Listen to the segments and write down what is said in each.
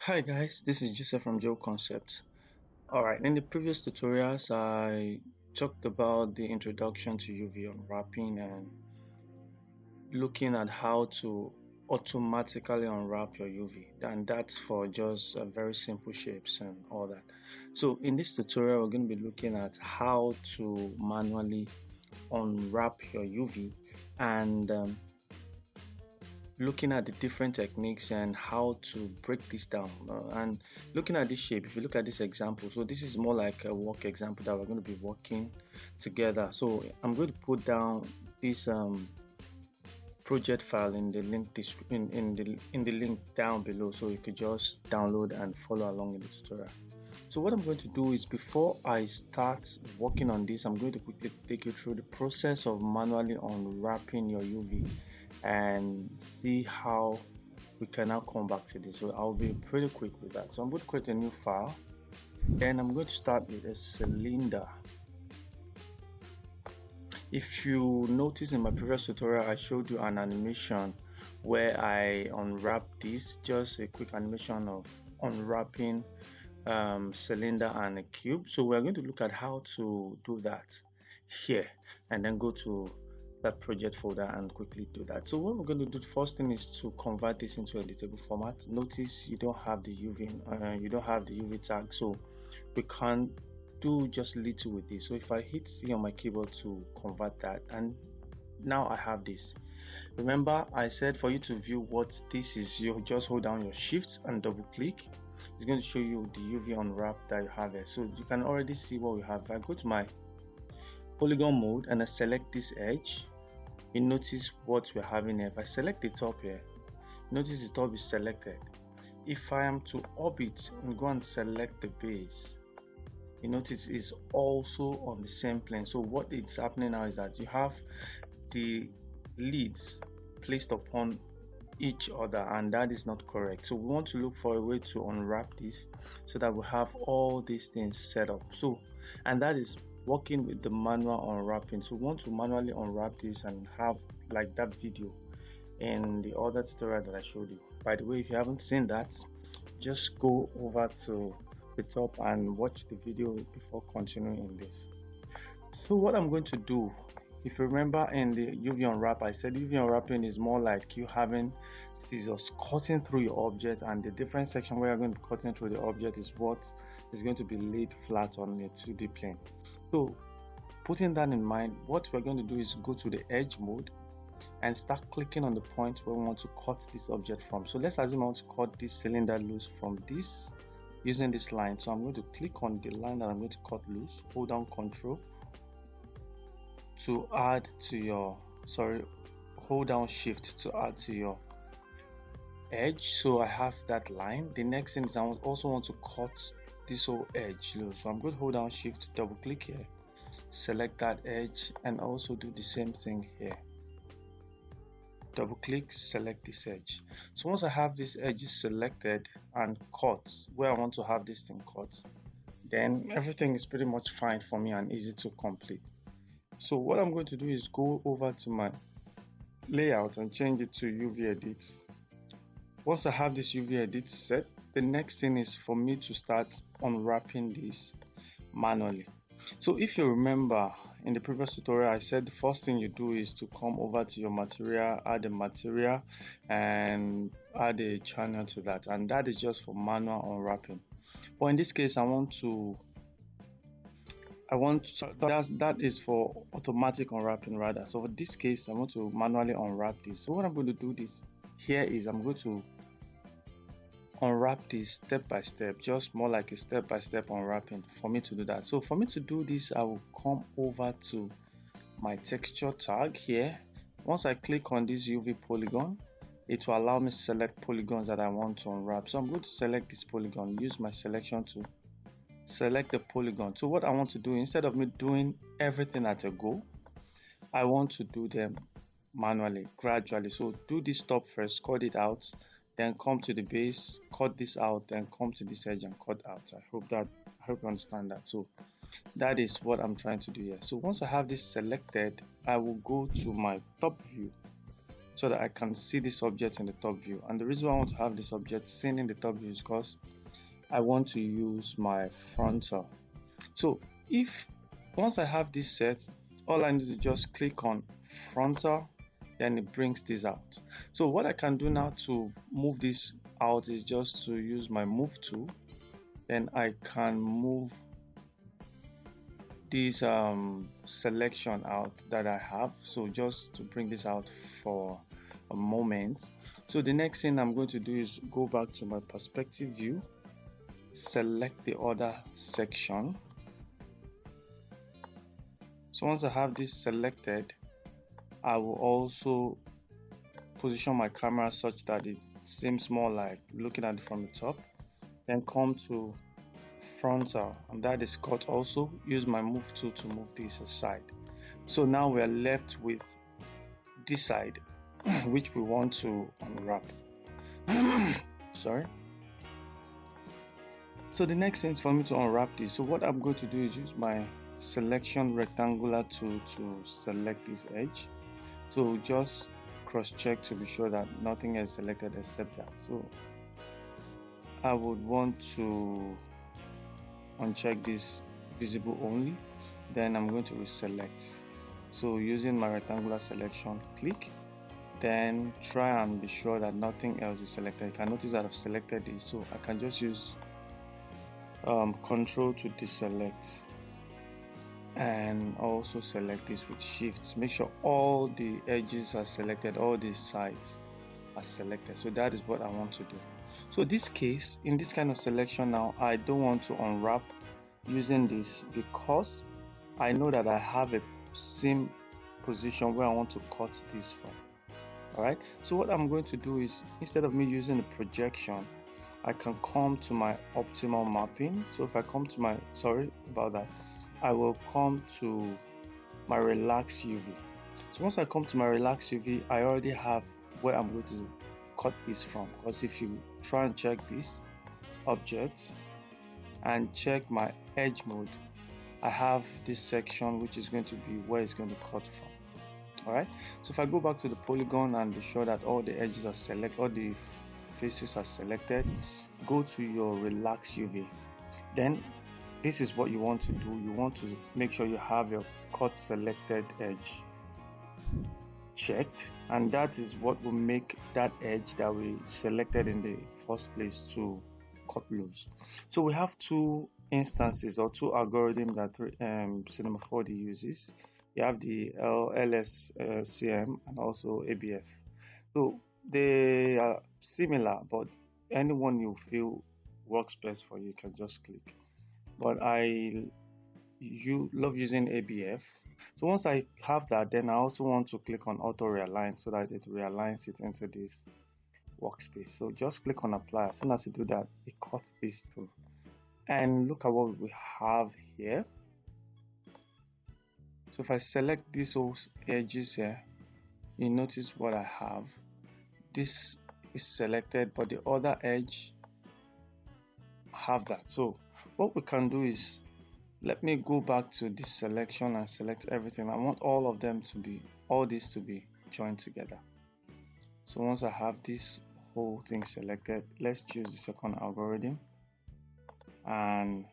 Hi guys, this is Joseph from Joe Concept. Alright, in the previous tutorials I talked about the introduction to UV unwrapping and looking at how to automatically unwrap your UV, and that's for just very simple shapes and all that. So in this tutorial we're going to be looking at how to manually unwrap your UV and looking at the different techniques and how to break this down and looking at this shape. If you look at this example, so this is more like a work example that we're going to be working together. So I'm going to put down this project file in the link in the link down below, so you could just download and follow along in the tutorial. So what I'm going to do is, before I start working on this, I'm going to quickly take you through the process of manually unwrapping your UV and see how we can now come back to this. So I'll be pretty quick with that. So I'm going to create a new file, then I'm going to start with a cylinder. If you notice, in my previous tutorial I showed you an animation where I unwrap this, just a quick animation of unwrapping cylinder and a cube. So we're going to look at how to do that here, and then go to that project folder and quickly do that. So what we're going to do, the first thing is to convert this into editable format. Notice you don't have the UV tag, so we can't do just little with this. So if I hit C on my keyboard to convert that, and now I have this. Remember I said for you to view what this is, you just hold down your shift and double click. It's going to show you the UV unwrap that you have there. So you can already see what we have. If I go to my polygon mode and I select this edge, you notice what we're having here. If I select the top here, notice the top is selected. If I am to orbit and go and select the base, you notice it's also on the same plane. So what is happening now is that you have the leads placed upon each other, and that is not correct. So we want to look for a way to unwrap this so that we have all these things set up. So, and that is working with the manual unwrapping. So we want to manually unwrap this and have like that video in the other tutorial that I showed you. By the way, if you haven't seen that, just go over to the top and watch the video before continuing in this. So what I'm going to do, if you remember in the UV unwrap, I said UV unwrapping is more like you having scissors cutting through your object, and the different section where you're going to be cutting through the object is what is going to be laid flat on a 2D plane. So putting that in mind, what we're going to do is go to the edge mode and start clicking on the point where we want to cut this object from. So let's assume I want to cut this cylinder loose from this using this line. So I'm going to click on the line that I'm going to cut loose, hold down Control to add to your, hold down Shift to add to your edge. So I have that line. The next thing is I also want to cut this whole edge loose. So I'm going to hold down Shift, double click here, select that edge, and also do the same thing here. Double click, select this edge. So once I have this edge selected and cut where I want to have this thing cut, then everything is pretty much fine for me and easy to complete. So what I'm going to do is go over to my layout and change it to UV edit. Once I have this UV edit set, the next thing is for me to start unwrapping this manually. So if you remember in the previous tutorial, I said the first thing you do is to come over to your material, add a material and add a channel to that, and that is just for manual unwrapping. But in this case that is for automatic unwrapping rather. So for this case I want to manually unwrap this. So what I'm going to do this here is I'm going to unwrap this step by step, just more like a step by step unwrapping for me to do that. So for me to do this, I will come over to my texture tag here. Once I click on this UV polygon, it will allow me to select polygons that I want to unwrap. So I'm going to select this polygon, use my selection to select the polygon. So what I want to do, instead of me doing everything at a go, I want to do them manually, gradually. So do this top first, cut it out, then come to the base, cut this out, then come to this edge and cut out. I hope you understand that. So that is what I'm trying to do here. So once I have this selected, I will go to my top view. so that I can see this object in the top view. And the reason I want to have this object seen in the top view is because I want to use my frontal. So if once I have this set, all I need to just click on frontal, then it brings this out. So what I can do now to move this out is just to use my move tool. Then I can move this selection out that I have. So just to bring this out for a moment. So the next thing I'm going to do is go back to my perspective view, select the other section. So once I have this selected, I will also position my camera such that it seems more like looking at it from the top. Then come to frontal, and that is cut also. Use my move tool to move this aside. So now we are left with this side which we want to unwrap. Sorry. So the next thing is for me to unwrap this. So what I'm going to do is use my selection rectangular tool to select this edge. So just cross check to be sure that nothing is selected except that. So I would want to uncheck this visible only, then I'm going to reselect. So using my rectangular selection, click, then try and be sure that nothing else is selected. You can notice that I've selected this, so I can just use Control to deselect and also select this with Shift. Make sure all the edges are selected, all these sides are selected. So that is what I want to do. So this case, in this kind of selection now, I don't want to unwrap using this because I know that I have a seam position where I want to cut this from. Alright, so what I'm going to do is, instead of me using the projection, I can come to my optimal mapping. So if I come to my, sorry about that, I will come to my relax UV. So once I come to my relax UV, I already have where I'm going to cut this from, because if you try and check this object and check my edge mode, I have this section which is going to be where it's going to cut from. Alright, so if I go back to the polygon and be sure that all the edges are selected, all the faces are selected, go to your relax UV. Then this is what you want to do. You want to make sure you have your cut selected edge checked, and that is what will make that edge that we selected in the first place to cut loose. So we have two instances or two algorithms that Cinema 4D uses. You have the LSCM and also ABF. So they are similar, but anyone you feel works best for you can just click. But you love using ABF. So once I have that, then I also want to click on auto realign so that it realigns it into this workspace. So just click on apply. As soon as you do that, it cuts this through. And look at what we have here. So if I select these edges here, you notice what I have. This is selected, but the other edge have that. So what we can do is, let me go back to this selection and select everything. I want all of them to be, all these to be joined together. So once I have this whole thing selected, let's choose the second algorithm and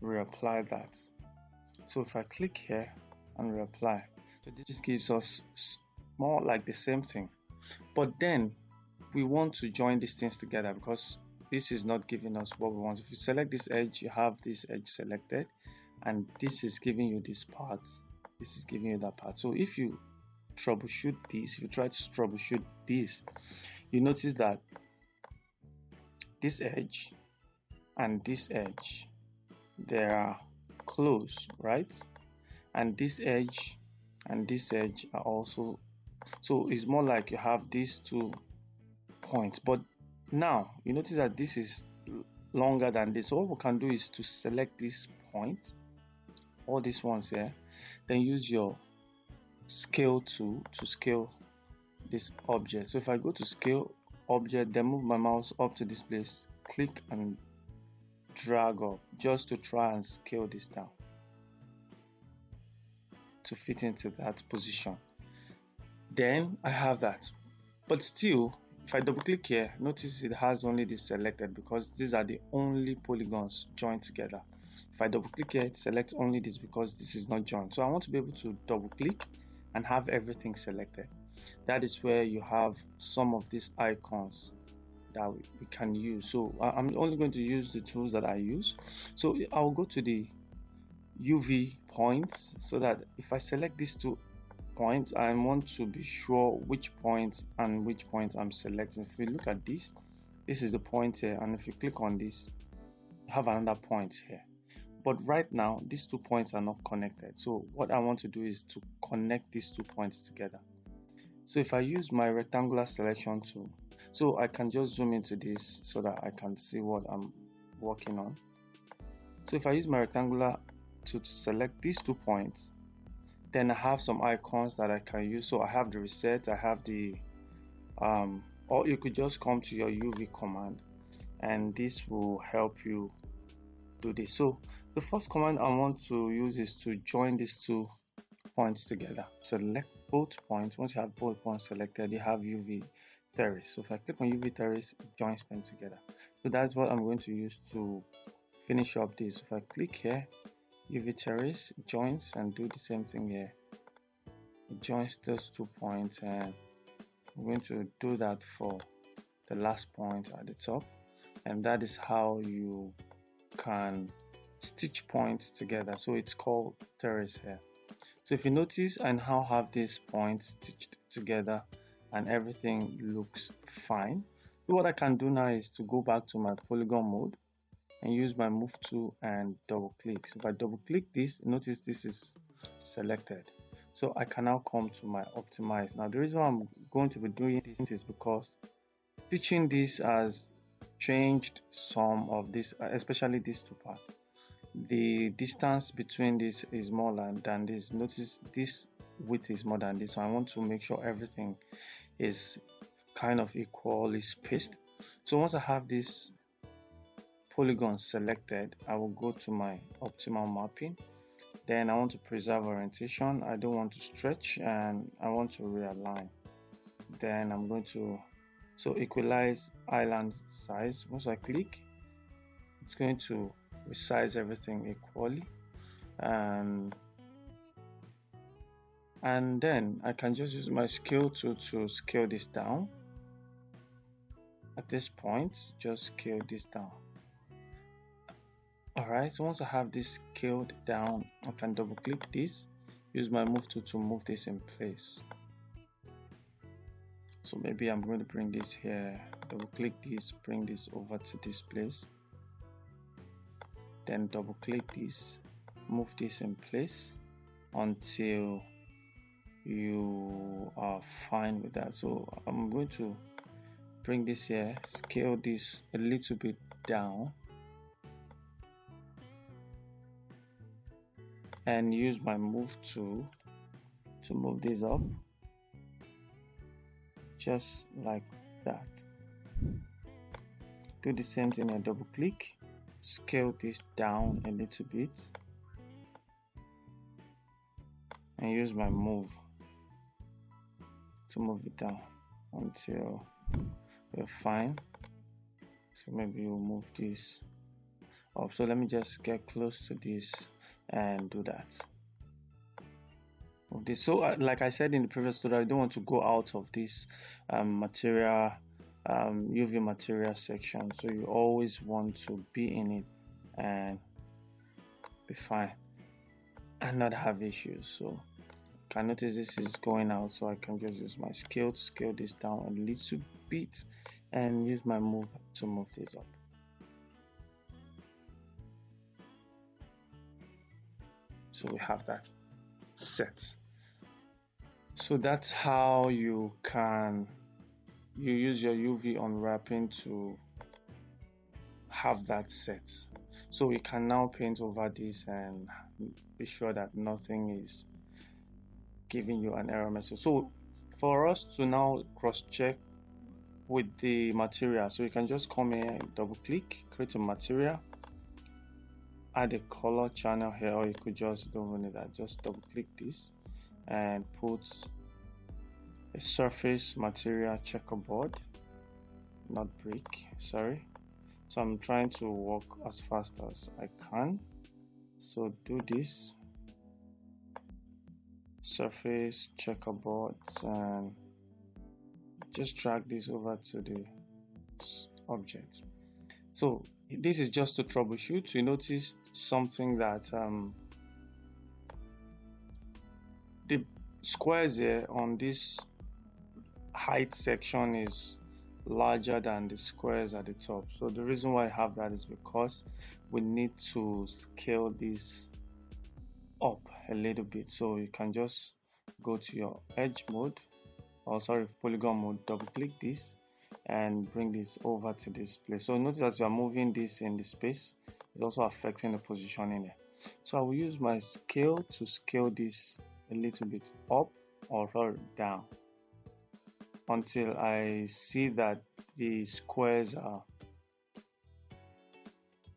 reapply that. So if I click here and reapply, so this gives us more like the same thing, but then we want to join these things together because this is not giving us what we want. If you select this edge, you have this edge selected, and this is giving you this part, this is giving you that part. So if you troubleshoot this, if you try to troubleshoot this, you notice that this edge and this edge, they are close, right? And this edge and this edge are also, so it's more like you have these 2 points, but now you notice that this is longer than this. So what we can do is to select this point, all these ones here, then use your scale tool to scale this object. So if I go to scale object, then move my mouse up to this place, click and drag up just to try and scale this down to fit into that position. Then I have that. But still, if I double click here, notice it has only this selected because these are the only polygons joined together. If I double click here, it selects only this because this is not joined. So I want to be able to double click and have everything selected. That is where you have some of these icons that we can use. So I'm only going to use the tools that I use. So I'll go to the UV points so that if I select these two points, I want to be sure which points and which points I'm selecting. If we look at this is the point here, and if you click on this, you have another point here. But right now, these 2 points are not connected. So what I want to do is to connect these 2 points together. So if I use my rectangular selection tool, so I can just zoom into this so that I can see what I'm working on. So if I use my rectangular to select these 2 points, then I have some icons that I can use. So I have the reset, I have the or you could just come to your UV command and this will help you do this. So the first command I want to use is to join these 2 points together. Select both points. Once you have both points selected, you have UV terrace. So if I click on UV terrace, it joins them together. So that's what I'm going to use to finish up this. If I click here, UV terrace joins, and do the same thing here. It joins those 2 points, and I'm going to do that for the last point at the top. And that is how you can stitch points together. So it's called terrace here. So if you notice, I now have these points stitched together and everything looks fine. So what I can do now is to go back to my polygon mode and use my move tool and double click. So if I double click this, notice this is selected. So I can now come to my optimize. Now the reason why I'm going to be doing this is because stitching this has changed some of this, especially these 2 parts. The distance between this is more than this. Notice this width is more than this, so I want to make sure everything is kind of equally spaced. So once I have this polygon selected, I will go to my optimal mapping. Then I want to preserve orientation. I don't want to stretch, and I want to realign. Then I'm going to equalize island size. Once I click, it's going to resize everything equally, and then I can just use my scale tool to scale this down. At this point, just scale this down. Alright, so once I have this scaled down, I can double click this, use my move tool to move this in place. So maybe I'm going to bring this here, double click this, bring this over to this place, then double click this, move this in place until you are fine with that. So I'm going to bring this here, scale this a little bit down, and use my move tool to move this up just like that. Do the same thing and double click, scale this down a little bit, and use my move to move it down until we're fine. So maybe we'll move this up. So let me just get close to this and do that. Move this. So like I said in the previous tutorial, I don't want to go out of this material UV material section, so you always want to be in it and be fine and not have issues. So you can notice this is going out, so I can just use my scale to scale this down a little bit and use my move to move this up. So we have that set. So that's how you use your UV unwrapping to have that set. So we can now paint over this and be sure that nothing is giving you an error message. So for us to now cross check with the material, so you can just come here and double click, create a material, add a color channel here, or you could just don't need that, just double click this and put a surface material checkerboard, not brick, sorry. So I'm trying to work as fast as I can. So do this surface checkerboard and just drag this over to the object. So this is just to troubleshoot. You notice something that the squares here on this height section is larger than the squares at the top. So the reason why I have that is because we need to scale this up a little bit. So you can just go to your edge mode, or sorry, polygon mode, double click this and bring this over to this place. So notice as you are moving this in the space, it's also affecting the positioning there. So I will use my scale to scale this a little bit up or down until I see that the squares are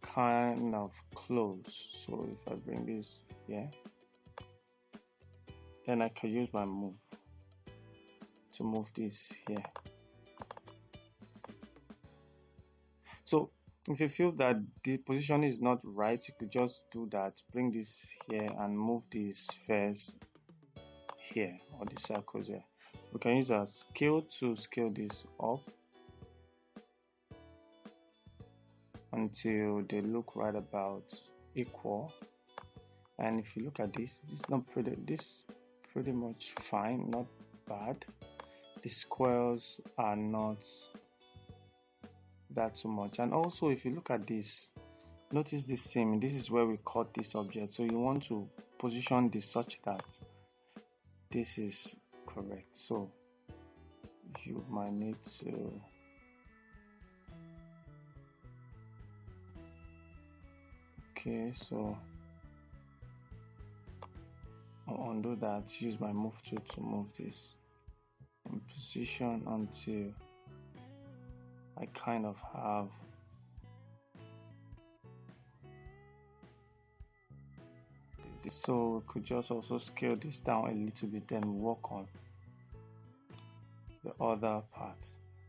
kind of close. So if I bring this here, then I can use my move to move this here. So if you feel that the position is not right, you could just do that, bring this here and move the spheres here, or the circles here. We can use our scale to scale this up until they look right about equal. And if you look at this, this pretty much fine, not bad. The squares are not that too much. And also if you look at this, notice this seam, this is where we cut this object. So you want to position this such that this is correct. So you might need to so I'll undo that, use my move tool to move this in position until I kind of have this. So we could just also scale this down a little bit, then work on the other part.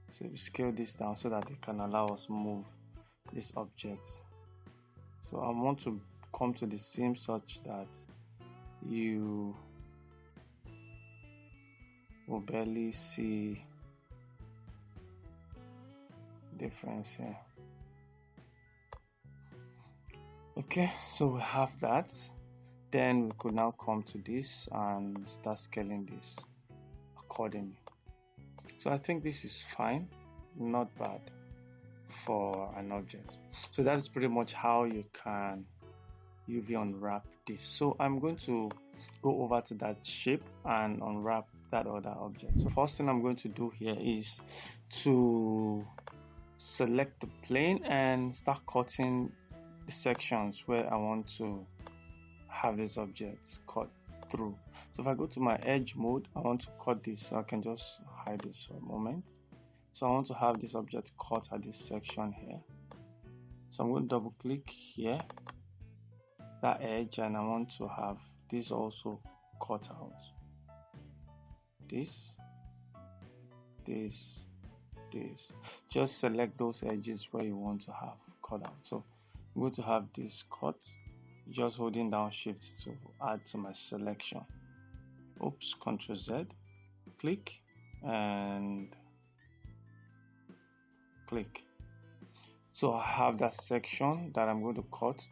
So we scale this down so that it can allow us move this object. So I want to come to the seam such that you will barely see difference here. Okay, so we have that. Then we could now come to this and start scaling this accordingly. So I think this is fine, not bad for an object. So that is pretty much how you can UV unwrap this. So I'm going to go over to that shape and unwrap that other object. So first thing I'm going to do here is to select the plane and start cutting the sections where I want to have this object cut through. So if I go to my edge mode, I want to cut this, so I can just hide this for a moment. So I want to have this object cut at this section here. So I'm going to double click here, that edge, and I want to have this also cut out. This. Just select those edges where you want to have cut out. So I'm going to have this cut, just holding down shift to add to my selection. Oops, Ctrl Z, click and click. So I have that section that I'm going to cut,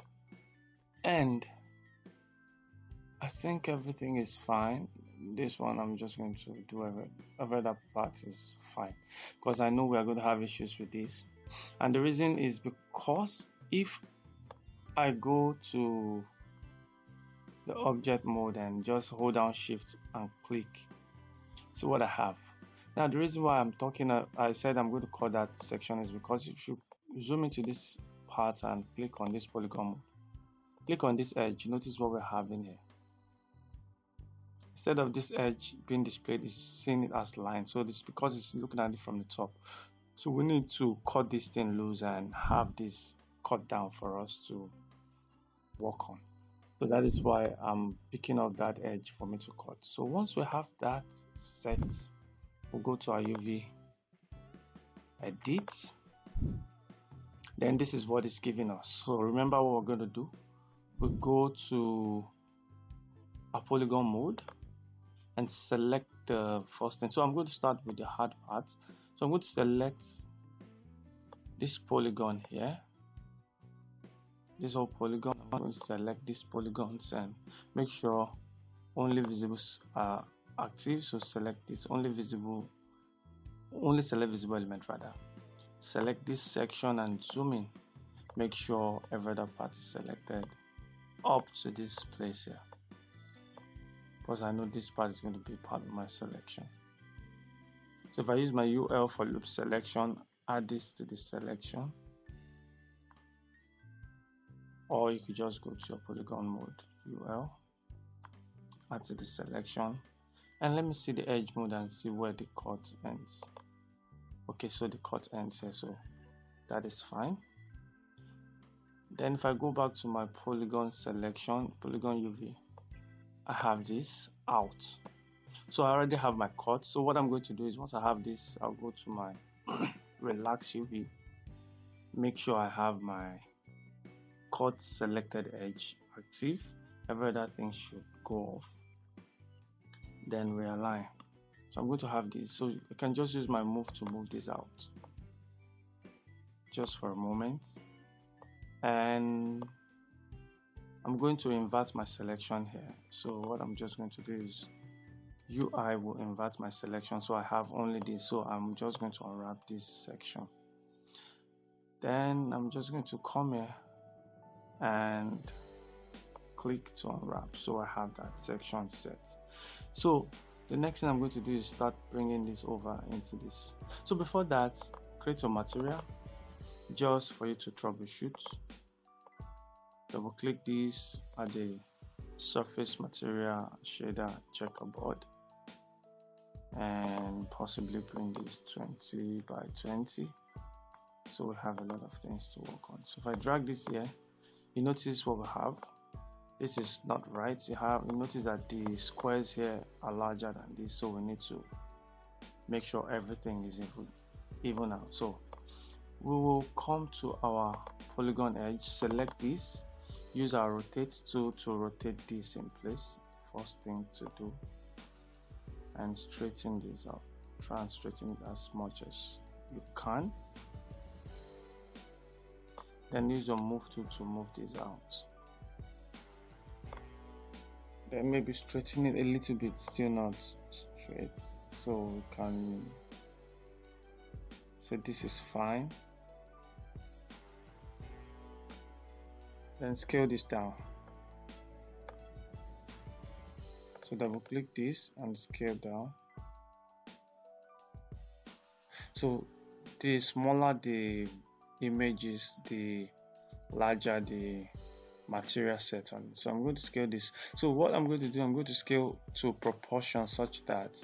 and I think everything is fine. This one I'm just going to do every other part is fine, because I know we are going to have issues with this. And the reason is because if I go to the object mode and just hold down shift and click, see what I have. Now the reason why I'm talking, I said I'm going to cut that section is because if you zoom into this part and click on this polygon mode, click on this edge, notice what we're having here. Instead of this edge being displayed, it's seeing it as line. So this is because it's looking at it from the top. So we need to cut this thing loose and have this cut down for us to work on. So that is why I'm picking up that edge for me to cut. So once we have that set, we'll go to our UV edit. Then this is what it's giving us. So remember what we're going to do. We go to a polygon mode and select the first thing. So I'm going to start with the hard part. So I'm going to select this polygon here, this whole polygon. I'm going to select these polygons and make sure only visibles are active. So select this, only select visible element rather. Select this section and zoom in. Make sure every other part is selected up to this place here, because I know this part is going to be part of my selection. So if I use my UL for loop selection, add this to the selection, or you could just go to your polygon mode, UL, add to the selection, and let me see the edge mode and see where the cut ends. Okay, so the cut ends here, so that is fine. Then if I go back to my polygon selection, polygon UV, I have this out. So I already have my cut. So what I'm going to do is, once I have this, I'll go to my relax UV, make sure I have my cut selected edge active. Every other thing should go off. Then realign. So I'm going to have this. So I can just use my move to move this out just for a moment. And I'm going to invert my selection here. So what I'm just going to do is UI will invert my selection, so I have only this. So I'm just going to unwrap this section. Then I'm just going to come here and click to unwrap, so I have that section set. So the next thing I'm going to do is start bringing this over into this. So before that, create your material just for you to troubleshoot. Double click this at the surface material shader checkerboard and possibly bring this 20 by 20, so we have a lot of things to work on. So if I drag this here, you notice what we have. This is not right. You notice that the squares here are larger than this, so we need to make sure everything is even out. So we will come to our polygon edge, select this, use our rotate tool to rotate this in place. First thing to do, and straighten this out. Try and straighten it as much as you can. Then use your move tool to move this out. Then maybe straighten it a little bit, still not straight, so we can say this is fine. Then scale this down. So double click this and scale down. So the smaller the image is, the larger the material set on it. So I'm going to scale this. So what I'm going to do, I'm going to scale to proportion such that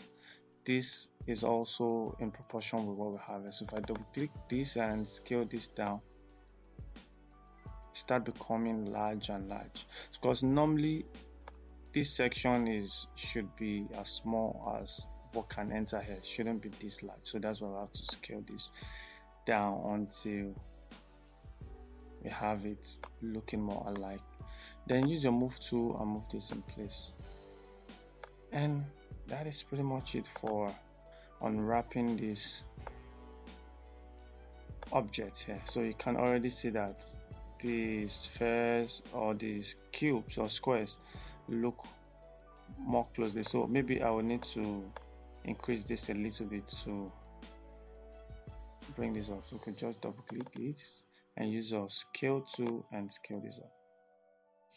this is also in proportion with what we have. So if I double click this and scale this down, start becoming large and large, because normally this section should be as small as what can enter here. It shouldn't be this large, so that's why I have to scale this down until we have it looking more alike. Then use your move tool and move this in place, and that is pretty much it for unwrapping this object here. So you can already see that the spheres or these cubes or squares look more closely. So maybe I will need to increase this a little bit to bring this up. So you can just double click this and use your scale tool and scale this up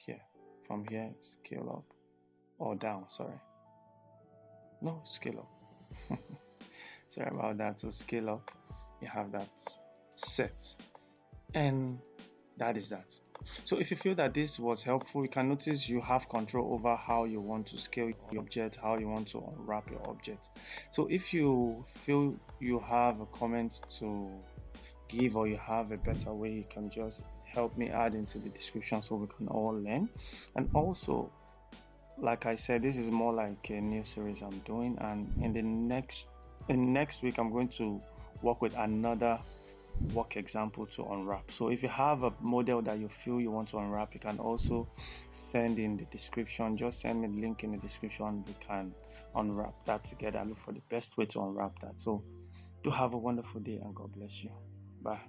here. From here, scale up or down, sorry, no, scale up. Sorry about that. So scale up, you have that set, and that is that. So if you feel that this was helpful, you can notice you have control over how you want to scale your object, how you want to unwrap your object. So if you feel you have a comment to give, or you have a better way, you can just help me add into the description so we can all learn. And also, like I said, this is more like a new series I'm doing, and in the next And next week, I'm going to work with another work example to unwrap. So if you have a model that you feel you want to unwrap, you can also send in the description. Just send me the link in the description. We can unwrap that together. Look for the best way to unwrap that. So do have a wonderful day and God bless you. Bye.